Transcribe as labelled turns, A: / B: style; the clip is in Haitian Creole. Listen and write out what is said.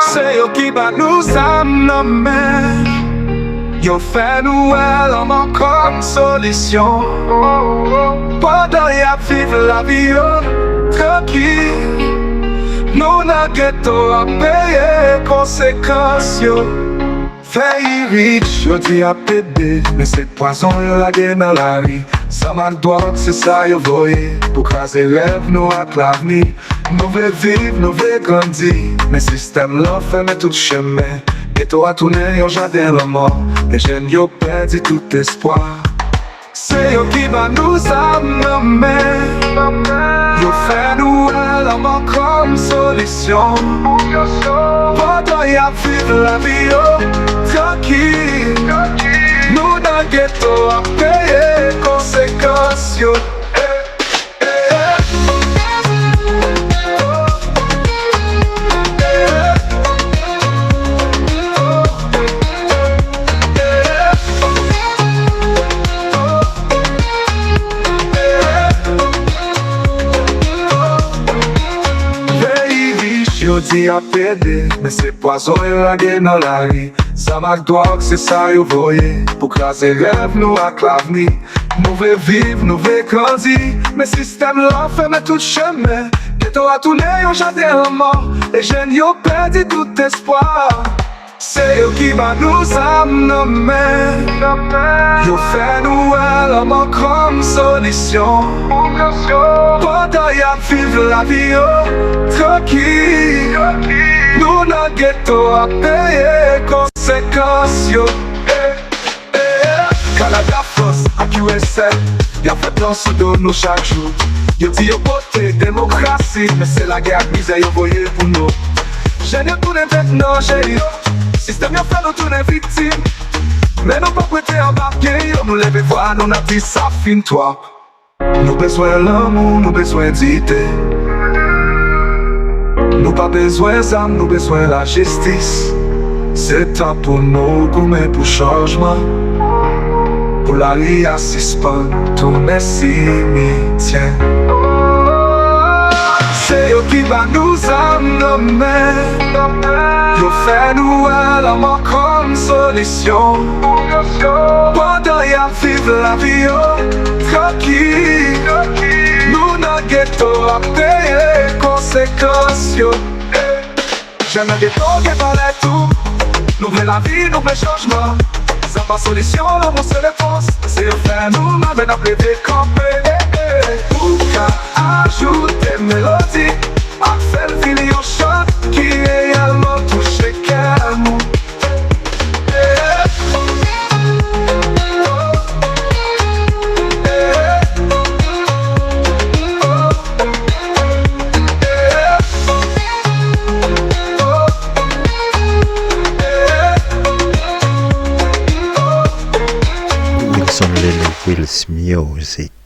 A: Se yo ki ba nou sam nan men, yo fè nou el anman kom solisyon. Padan ya viv la vi yo tranquil, nou nan geto a peye konsekans yo. Fè yi rich, yo di a pede, men se poison yo lage nan la ri. Saman doak se sa yo voye, pou kaze rev nou ak lavni. Nou ve viv, nou ve grandi, men sistem la fèmè tout chemè. Geto a toune yo jaden la mort, men jen yo perdi tout espoir. Se yo ki ba nou sam nan men, yo fè nou el anman kom solisyon. Padan ya viv la vi yo tranquil, nou nan geto a peye konsekans yo. Yo di a pede, men se poison yo lage nan la ri. Samak doak se sa yo voye, pou kaze rev nou ak lavni. Nou ve viv, nou ve grandi, men sistem la fèmè tout chemè. Geto a toune yo jaden la mort, e jen yo perdi tout espoir. Se yo ki ba nou sam nan men, yo fè nou el anman kom solisyon. Padan ya viv la vi yo tranquil, nou nan geto a peye konsekans yo. Canada, France, ak USA, ya fè plan sou do nou chak jou. Yo di yo pote demokrasi, men se la ge ak mize yo voye pou nou. Jen yo toune vek nan jen yo, sistem yo fè nou toune viktim. Men nou pa pwete ambapye yo, nou leve vwa nou nan di sa fin toa. Nou bezwen l'amou, nou bezwen dite, nou pa bezwen zam, nou bezwen la jistis. Se tan pou nou goume pou chanjman, pou la ri a sispan, tou mesi mi tien. Se yo ki ba nou zam nan men, yo fè nou el anman kom solisyon. Padan ya viv la vi yo tranquil, nou nan geto a peye konsekans yo. Jen nan geto ge pale tou, nou vle la vi, nou vle chanjman. Zan pa solisyon, la moun se repons, se yo fè nou nan ven ap leve kampe. Ou ka ajoute melodi, ak fel fini yo chan, ki reyalman touche kèl moun.
B: Wilson Lily Wills Music.